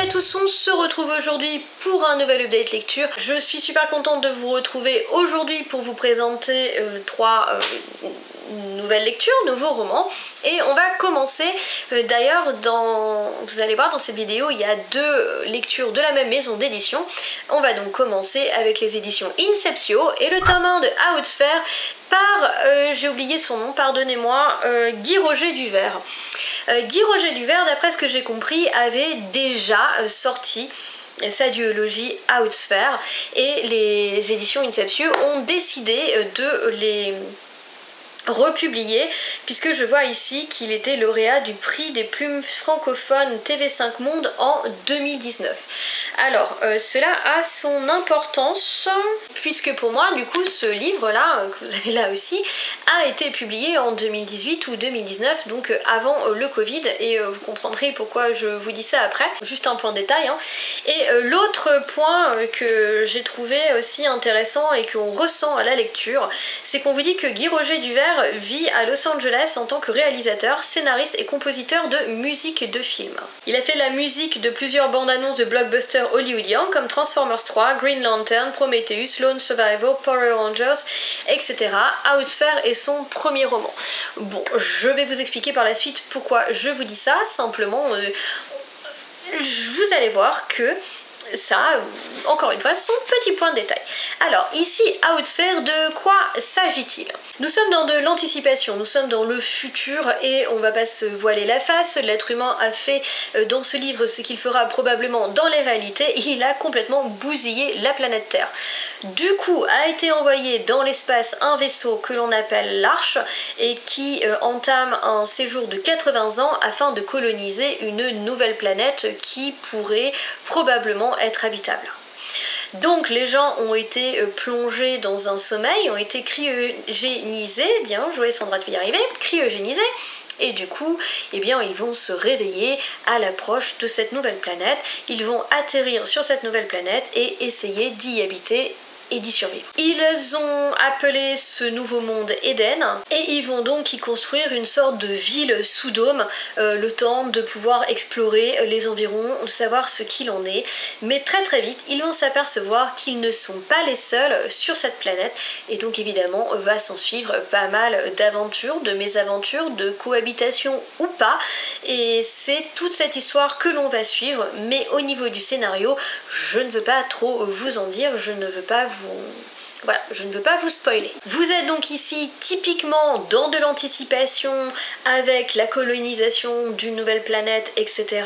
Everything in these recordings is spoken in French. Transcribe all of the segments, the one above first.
à tous, on se retrouve aujourd'hui pour un nouvel update lecture. Je suis super contente de vous retrouver aujourd'hui pour vous présenter trois nouvelles lectures, nouveaux romans. Et on va commencer, d'ailleurs, vous allez voir dans cette vidéo, il y a deux lectures de la même maison d'édition. On va donc commencer avec les éditions Inceptio et le tome 1 de Outsphare par, j'ai oublié son nom, pardonnez-moi, Guy Roger Duvert. Guy Roger Duvert, d'après ce que j'ai compris, avait déjà sorti sa duologie Outsphare et les éditions Inceptio ont décidé de les republié, puisque je vois ici qu'il était lauréat du prix des plumes francophones TV5 Monde en 2019. Alors, cela a son importance, puisque pour moi, du coup, ce livre-là, que vous avez là aussi, a été publié en 2018 ou 2019, donc avant le Covid, et vous comprendrez pourquoi je vous dis ça après, juste un point de détail. Hein. Et l'autre point que j'ai trouvé aussi intéressant et qu'on ressent à la lecture, c'est qu'on vous dit que Guy Roger Duvert vit à Los Angeles en tant que réalisateur, scénariste et compositeur de musique de film. Il a fait la musique de plusieurs bandes-annonces de blockbusters hollywoodiens comme Transformers 3, Green Lantern, Prometheus, Lone Survivor, Power Rangers, etc. Outsphare est son premier roman. Bon, je vais vous expliquer par la suite pourquoi je vous dis ça, simplement vous allez voir que ça, encore une fois, son petit point de détail. Alors, ici, Outsphare, de quoi s'agit-il? Nous sommes dans de l'anticipation, nous sommes dans le futur et on va pas se voiler la face. L'être humain a fait dans ce livre ce qu'il fera probablement dans les réalités. Il a complètement bousillé la planète Terre. Du coup, a été envoyé dans l'espace un vaisseau que l'on appelle l'Arche et qui entame un séjour de 80 ans afin de coloniser une nouvelle planète qui pourrait probablement être habitable. Donc les gens ont été plongés dans un sommeil, ont été cryogénisés, bien joué Sandra, tu vas y arriver, cryogénisés, et du coup, eh bien, ils vont se réveiller à l'approche de cette nouvelle planète, ils vont atterrir sur cette nouvelle planète et essayer d'y habiter et d'y survivre. Ils ont appelé ce nouveau monde Éden et ils vont donc y construire une sorte de ville sous dôme, le temps de pouvoir explorer les environs, de savoir ce qu'il en est, mais très très vite ils vont s'apercevoir qu'ils ne sont pas les seuls sur cette planète et donc évidemment va s'en suivre pas mal d'aventures, de mésaventures, de cohabitation ou pas, et c'est toute cette histoire que l'on va suivre, mais au niveau du scénario, je ne veux pas trop vous en dire, je ne veux pas voilà, je ne veux pas vous spoiler. Vous êtes donc ici typiquement dans de l'anticipation avec la colonisation d'une nouvelle planète, etc.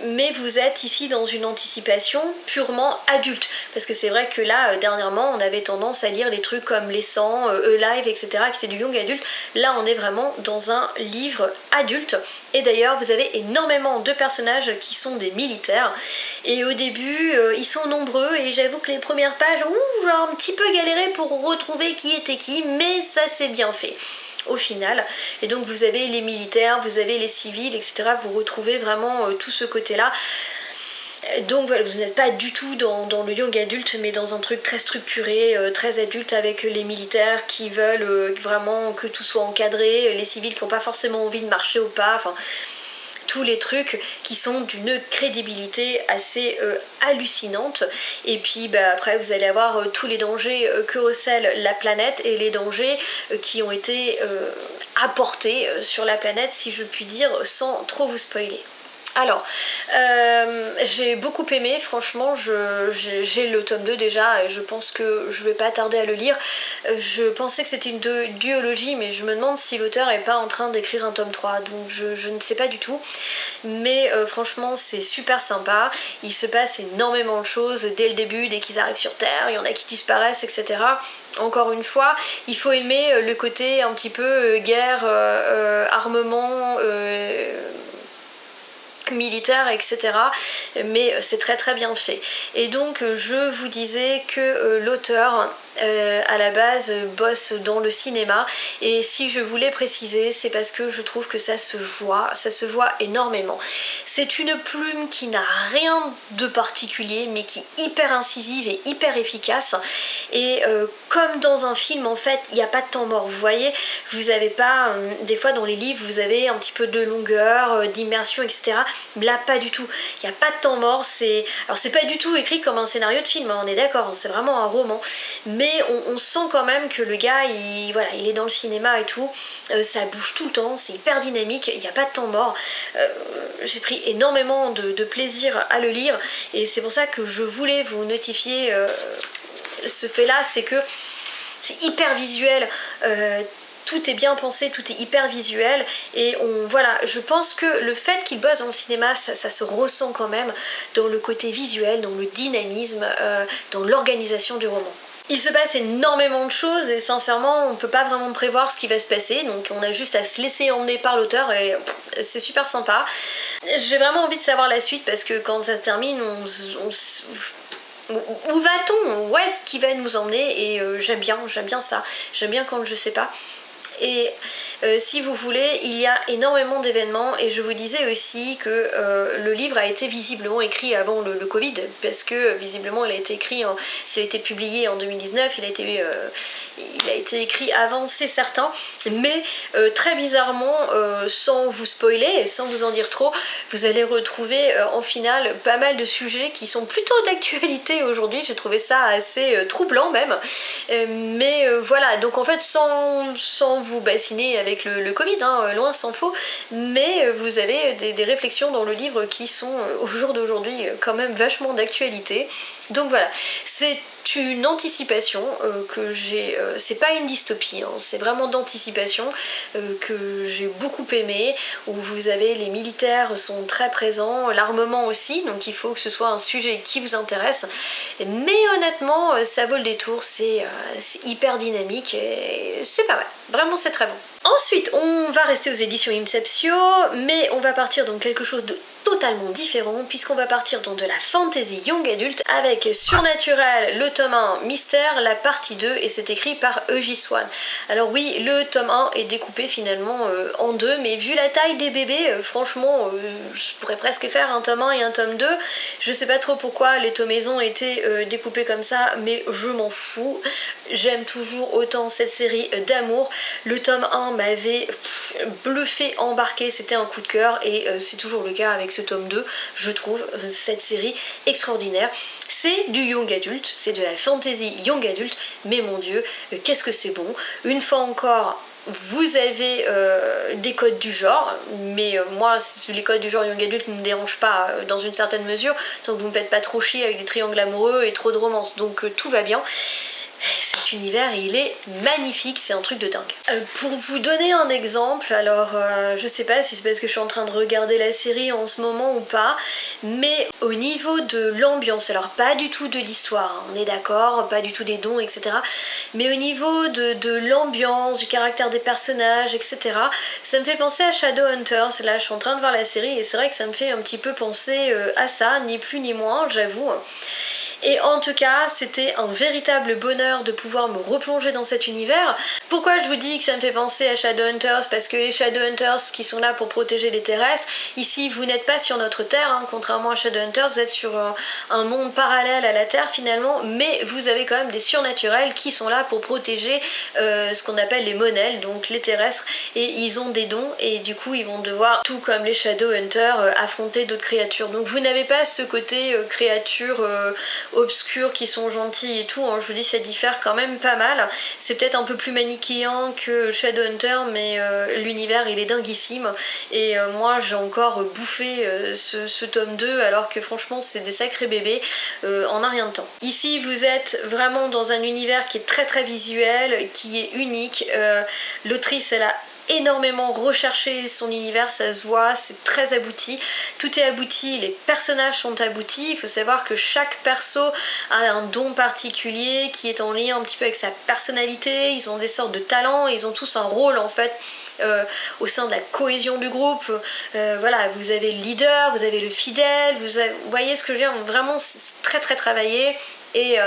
Mais vous êtes ici dans une anticipation purement adulte. Parce que c'est vrai que là, dernièrement, on avait tendance à lire les trucs comme Les 100, E-Live, etc., qui étaient du young adulte. Là, on est vraiment dans un livre adulte. Et d'ailleurs, vous avez énormément de personnages qui sont des militaires. Et au début, ils sont nombreux, et j'avoue que les premières pages, j'ai un petit peu galéré pour retrouver qui était qui, mais ça s'est bien fait au final. Et donc vous avez les militaires, vous avez les civils, etc. Vous retrouvez vraiment tout ce côté-là. Donc voilà, vous n'êtes pas du tout dans le young adulte, mais dans un truc très structuré, très adulte, avec les militaires qui veulent vraiment que tout soit encadré, les civils qui n'ont pas forcément envie de marcher au pas, enfin tous les trucs qui sont d'une crédibilité assez hallucinante. Et puis après vous allez avoir tous les dangers que recèle la planète et les dangers qui ont été apportés sur la planète, si je puis dire, sans trop vous spoiler. Alors, j'ai beaucoup aimé, franchement, j'ai le tome 2 déjà et je pense que je vais pas tarder à le lire. Je pensais que c'était une duologie, mais je me demande si l'auteur est pas en train d'écrire un tome 3, donc je ne sais pas du tout. Mais franchement, c'est super sympa, il se passe énormément de choses dès le début, dès qu'ils arrivent sur Terre, il y en a qui disparaissent, etc. Encore une fois, il faut aimer le côté un petit peu guerre, armement, militaire, etc. Mais c'est très très bien fait. Et donc je vous disais que l'auteur à la base bosse dans le cinéma, et si je voulais préciser, c'est parce que je trouve que ça se voit énormément. C'est une plume qui n'a rien de particulier, mais qui est hyper incisive et hyper efficace, et comme dans un film en fait, il n'y a pas de temps mort, vous voyez, vous avez pas, des fois dans les livres vous avez un petit peu de longueur, d'immersion, etc. Là pas du tout, il n'y a pas de temps mort, alors c'est pas du tout écrit comme un scénario de film, hein, on est d'accord, c'est vraiment un roman, mais on sent quand même que le gars il est dans le cinéma et tout, ça bouge tout le temps, c'est hyper dynamique, il n'y a pas de temps mort. J'ai pris énormément de plaisir à le lire, et c'est pour ça que je voulais vous notifier ce fait là, c'est que c'est hyper visuel, tout est bien pensé, tout est hyper visuel, et voilà, je pense que le fait qu'il bosse dans le cinéma, ça se ressent quand même dans le côté visuel, dans le dynamisme, dans l'organisation du roman. Il se passe énormément de choses et sincèrement on peut pas vraiment prévoir ce qui va se passer, donc on a juste à se laisser emmener par l'auteur et c'est super sympa. J'ai vraiment envie de savoir la suite parce que quand ça se termine, où va-t-on? Où est-ce qu'il va nous emmener? Et j'aime bien ça, j'aime bien quand je sais pas. Et si vous voulez, il y a énormément d'événements, et je vous disais aussi que le livre a été visiblement écrit avant le Covid, parce que visiblement il a été écrit, s'il a été publié en 2019, il a été écrit avant, c'est certain, mais très bizarrement, sans vous spoiler et sans vous en dire trop, vous allez retrouver en finale pas mal de sujets qui sont plutôt d'actualité aujourd'hui. J'ai trouvé ça assez troublant même, mais voilà, donc en fait sans vous bassiner avec le Covid, hein, loin s'en faut, mais vous avez des réflexions dans le livre qui sont au jour d'aujourd'hui quand même vachement d'actualité. Donc voilà, c'est une anticipation que j'ai, c'est pas une dystopie, hein, c'est vraiment d'anticipation que j'ai beaucoup aimé, où vous avez les militaires sont très présents, l'armement aussi, donc il faut que ce soit un sujet qui vous intéresse, mais honnêtement ça vaut le détour, c'est hyper dynamique et c'est pas mal, vraiment c'est très bon. Ensuite, on va rester aux éditions Inceptio, mais on va partir dans quelque chose de totalement différent, puisqu'on va partir dans de la fantasy young adulte avec Surnaturel, le tome 1, Mystère, la partie 2, et c'est écrit par E.J. Swan. Alors oui, le tome 1 est découpé finalement en deux, mais vu la taille des bébés, franchement, je pourrais presque faire un tome 1 et un tome 2. Je sais pas trop pourquoi les tomaisons étaient découpées comme ça, mais je m'en fous. J'aime toujours autant cette série d'amour. Le tome 1 m'avait bluffé, embarqué, c'était un coup de cœur, et c'est toujours le cas avec ce tome 2, je trouve cette série extraordinaire. C'est du young adulte, c'est de la fantasy young adulte, mais mon dieu, qu'est-ce que c'est bon. Une fois encore, vous avez des codes du genre, mais moi les codes du genre young adulte ne me dérangent pas dans une certaine mesure, donc vous me faites pas trop chier avec des triangles amoureux et trop de romance, donc tout va bien. Cet univers, il est magnifique, c'est un truc de dingue. Pour vous donner un exemple, alors je sais pas si c'est parce que je suis en train de regarder la série en ce moment ou pas, mais au niveau de l'ambiance, alors pas du tout de l'histoire, hein, on est d'accord, pas du tout des dons, etc. Mais au niveau de l'ambiance, du caractère des personnages, etc., ça me fait penser à Shadowhunters. Là, je suis en train de voir la série et c'est vrai que ça me fait un petit peu penser à ça, ni plus ni moins, j'avoue. Et en tout cas, c'était un véritable bonheur de pouvoir me replonger dans cet univers. Pourquoi je vous dis que ça me fait penser à Shadowhunters? Parce que les Shadowhunters qui sont là pour protéger les terrestres, ici vous n'êtes pas sur notre Terre, hein, contrairement à Shadowhunters, vous êtes sur un monde parallèle à la Terre finalement, mais vous avez quand même des surnaturels qui sont là pour protéger ce qu'on appelle les monels, donc les terrestres, et ils ont des dons, et du coup ils vont devoir, tout comme les Shadowhunters, affronter d'autres créatures. Donc vous n'avez pas ce côté créatures obscurs qui sont gentils et tout, hein, je vous dis ça diffère quand même pas mal. C'est peut-être un peu plus manichéen que Shadowhunter, mais l'univers il est dinguissime, et moi j'ai encore bouffé ce tome 2 alors que franchement c'est des sacrés bébés en un rien de temps. Ici vous êtes vraiment dans un univers qui est très très visuel, qui est unique, l'autrice elle a énormément recherché son univers, ça se voit, c'est très abouti, tout est abouti, les personnages sont aboutis, il faut savoir que chaque perso a un don particulier qui est en lien un petit peu avec sa personnalité, ils ont des sortes de talents, ils ont tous un rôle en fait au sein de la cohésion du groupe. Voilà, vous avez le leader, vous avez le fidèle, vous voyez ce que je veux dire, vraiment c'est très très travaillé. Et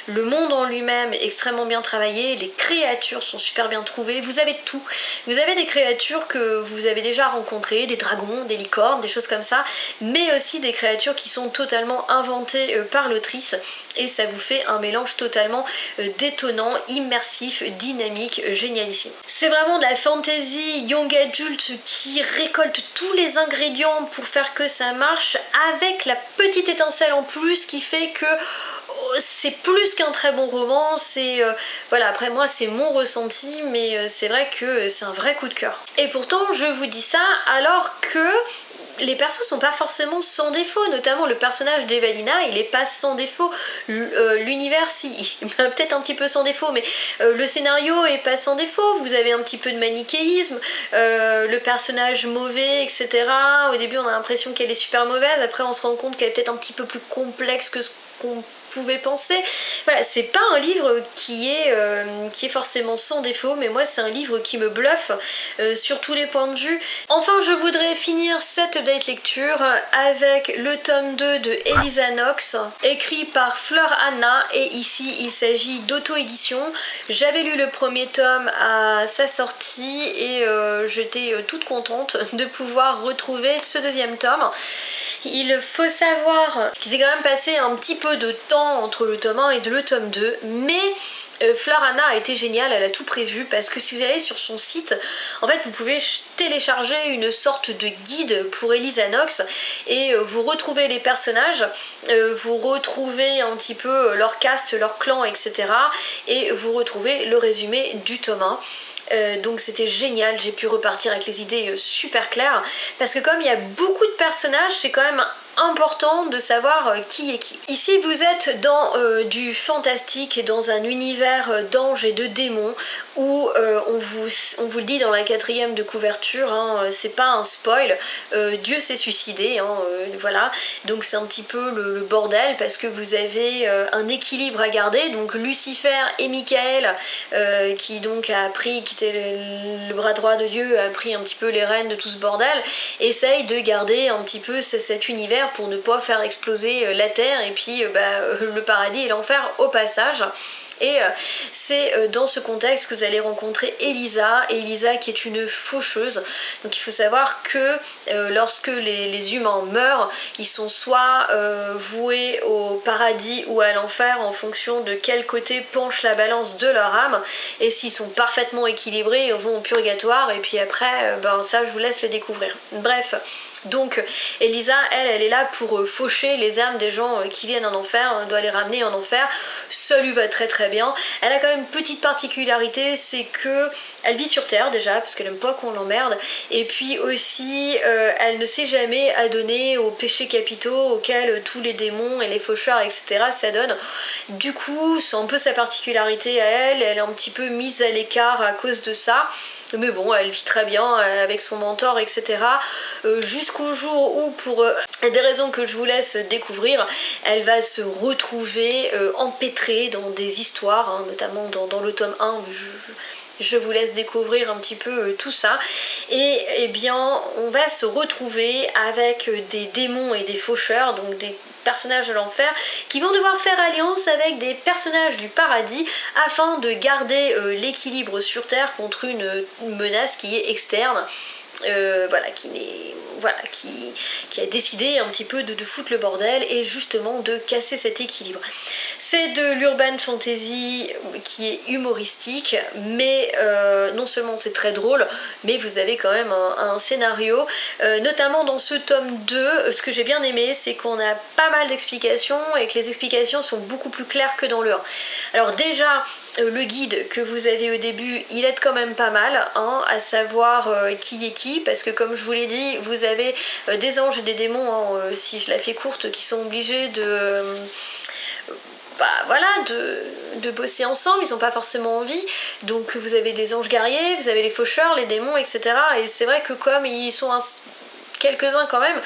le monde en lui-même est extrêmement bien travaillé, les créatures sont super bien trouvées, vous avez tout. Vous avez des créatures que vous avez déjà rencontrées, des dragons, des licornes, des choses comme ça, mais aussi des créatures qui sont totalement inventées par l'autrice, et ça vous fait un mélange totalement détonnant, immersif, dynamique, génialissime. C'est vraiment de la fantasy young adult qui récolte tous les ingrédients pour faire que ça marche, avec la petite étincelle en plus qui fait que c'est plus qu'un très bon roman. C'est voilà, après moi c'est mon ressenti, mais c'est vrai que c'est un vrai coup de cœur. Et pourtant je vous dis ça alors que les persos sont pas forcément sans défaut, notamment le personnage d'Evalina, il est pas sans défaut, l'univers si, peut-être un petit peu sans défaut, mais le scénario est pas sans défaut, vous avez un petit peu de manichéisme, le personnage mauvais, etc. Au début on a l'impression qu'elle est super mauvaise, après on se rend compte qu'elle est peut-être un petit peu plus complexe que ce qu'on pouvait penser. Voilà, c'est pas un livre qui est forcément sans défaut, mais moi c'est un livre qui me bluffe sur tous les points de vue. Enfin, je voudrais finir cette update lecture avec le tome 2 de Elisa Knox, écrit par Fleur Anna, et ici il s'agit d'auto-édition. J'avais lu le premier tome à sa sortie et j'étais toute contente de pouvoir retrouver ce deuxième tome. Il faut savoir qu'il s'est quand même passé un petit peu de temps entre le tome 1 et le tome 2, mais Fleur Anna a été géniale, elle a tout prévu, parce que si vous allez sur son site, en fait vous pouvez télécharger une sorte de guide pour Elisa Knox et vous retrouvez les personnages, vous retrouvez un petit peu leur cast, leur clan, etc. et vous retrouvez le résumé du tome 1. Donc c'était génial, j'ai pu repartir avec les idées super claires, parce que comme il y a beaucoup de personnages, c'est quand même important de savoir qui est qui. Ici vous êtes dans du fantastique et dans un univers d'anges et de démons où on vous le dit dans la 4e de couverture, hein, c'est pas un spoil, Dieu s'est suicidé, hein, voilà, donc c'est un petit peu le bordel, parce que vous avez un équilibre à garder, donc Lucifer et Michael qui donc a pris, qui était le bras droit de Dieu, a pris un petit peu les rênes de tout ce bordel, essaye de garder un petit peu cet univers pour ne pas faire exploser la terre et puis le paradis et l'enfer au passage. Et c'est dans ce contexte que vous allez rencontrer Elisa, et Elisa qui est une faucheuse. Donc il faut savoir que lorsque les humains meurent, ils sont soit voués au paradis ou à l'enfer en fonction de quel côté penche la balance de leur âme, et s'ils sont parfaitement équilibrés, ils vont au purgatoire, et puis après, ça je vous laisse le découvrir. Bref, donc Elisa, elle est là pour faucher les âmes des gens qui viennent en enfer, elle doit les ramener en enfer, ça lui va très très bien. Elle a quand même une petite particularité, c'est que elle vit sur Terre déjà, parce qu'elle aime pas qu'on l'emmerde, et puis aussi elle ne sait jamais adonner aux péchés capitaux auxquels tous les démons et les faucheurs, etc. s'adonnent. Du coup, c'est un peu sa particularité à elle, elle est un petit peu mise à l'écart à cause de ça. Mais bon, elle vit très bien avec son mentor, etc. Jusqu'au jour où, pour des raisons que je vous laisse découvrir, elle va se retrouver empêtrée dans des histoires, hein, notamment dans le tome 1. Je vous laisse découvrir un petit peu tout ça. Et eh bien, on va se retrouver avec des démons et des faucheurs, donc des personnages de l'enfer, qui vont devoir faire alliance avec des personnages du paradis afin de garder l'équilibre sur Terre contre une menace qui est externe. Qui a décidé un petit peu de foutre le bordel et justement de casser cet équilibre. C'est de l'urban fantasy qui est humoristique, mais non seulement c'est très drôle, mais vous avez quand même un scénario, notamment dans ce tome 2, ce que j'ai bien aimé, c'est qu'on a pas mal d'explications et que les explications sont beaucoup plus claires que dans le 1. Alors déjà, le guide que vous avez au début, il aide quand même pas mal, hein, à savoir qui est qui, parce que comme je vous l'ai dit, vous avez des anges et des démons, hein, si je la fais courte, qui sont obligés de bosser ensemble, ils n'ont pas forcément envie, donc vous avez des anges guerriers, vous avez les faucheurs, les démons, etc. Et c'est vrai que comme ils sont quelques-uns quand même,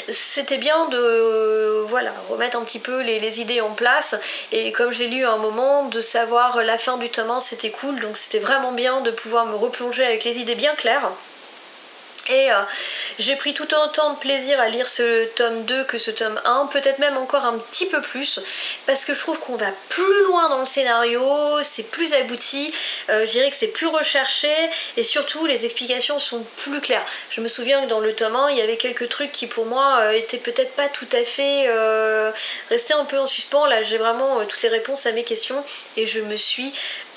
c'était bien de voilà, remettre un petit peu les idées en place, et comme j'ai lu à un moment, de savoir la fin du tome 1 c'était cool, donc c'était vraiment bien de pouvoir me replonger avec les idées bien claires. Et j'ai pris tout autant de plaisir à lire ce tome 2 que ce tome 1, peut-être même encore un petit peu plus, parce que je trouve qu'on va plus loin dans le scénario, c'est plus abouti, je dirais que c'est plus recherché, et surtout les explications sont plus claires. Je me souviens que dans le tome 1, il y avait quelques trucs qui pour moi étaient peut-être pas tout à fait restés un peu en suspens. Là j'ai vraiment toutes les réponses à mes questions, et je me suis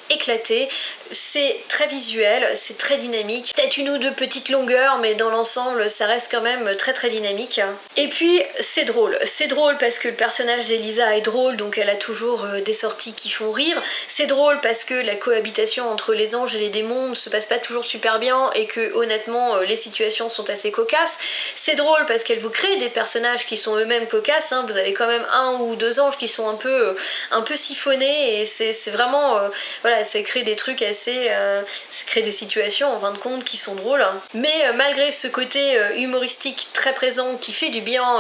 éclaté. C'est très visuel, c'est très dynamique, peut-être une ou deux petites longueurs, mais dans l'ensemble ça reste quand même très très dynamique. Et puis c'est drôle parce que le personnage d'Elisa est drôle, donc elle a toujours des sorties qui font rire. C'est drôle parce que la cohabitation entre les anges et les démons ne se passe pas toujours super bien, et que honnêtement les situations sont assez cocasses. C'est drôle parce qu'elle vous crée des personnages qui sont eux-mêmes cocasses, hein. Vous avez quand même un ou deux anges qui sont un peu siphonnés, et c'est vraiment voilà, ça crée des trucs assez ça crée des situations en fin de compte qui sont drôles, mais malgré ce côté humoristique très présent qui fait du bien,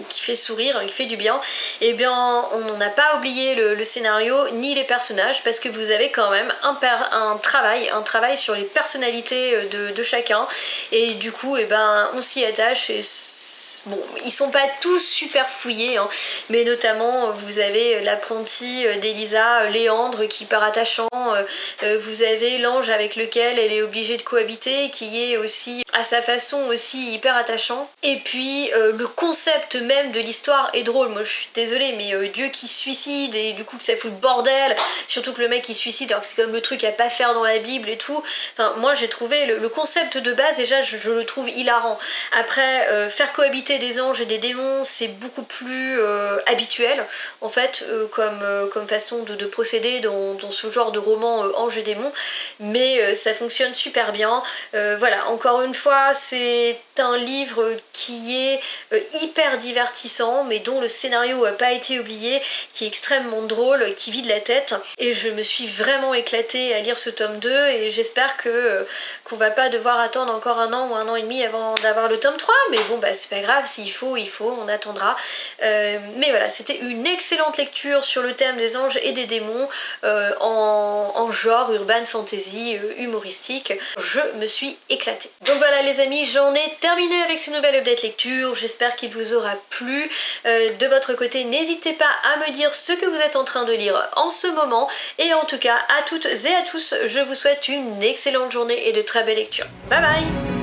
qui fait sourire, qui fait du bien, et bien on n'a pas oublié le scénario ni les personnages, parce que vous avez quand même un travail sur les personnalités de chacun, et du coup et ben on s'y attache. Et bon, ils sont pas tous super fouillés, hein, mais notamment vous avez l'apprenti d'Elisa, Léandre, qui est hyper attachant, vous avez l'ange avec lequel elle est obligée de cohabiter, qui est aussi à sa façon aussi hyper attachant. Et puis le concept même de l'histoire est drôle. Moi je suis désolée, mais Dieu qui se suicide, et du coup que ça fout le bordel, surtout que le mec il se suicide alors que c'est comme le truc à pas faire dans la Bible et tout. Enfin moi j'ai trouvé le concept de base déjà, je le trouve hilarant. Après faire cohabiter des anges et des démons, c'est beaucoup plus habituel en fait comme façon de procéder dans ce genre de roman anges et démons, mais ça fonctionne super bien. Voilà, encore une fois c'est un livre qui est hyper divertissant, mais dont le scénario n'a pas été oublié, qui est extrêmement drôle, qui vide la tête, et je me suis vraiment éclatée à lire ce tome 2, et j'espère qu'on va pas devoir attendre encore un an ou un an et demi avant d'avoir le tome 3, mais bon bah c'est pas grave, s'il faut, on attendra. Mais voilà, c'était une excellente lecture sur le thème des anges et des démons en genre urban fantasy humoristique. Je me suis éclatée. Donc voilà les amis, j'en ai terminé avec ce nouvel update lecture, j'espère qu'il vous aura plu. De votre côté, n'hésitez pas à me dire ce que vous êtes en train de lire en ce moment, et en tout cas à toutes et à tous, je vous souhaite une excellente journée et de très belles lectures. Bye bye.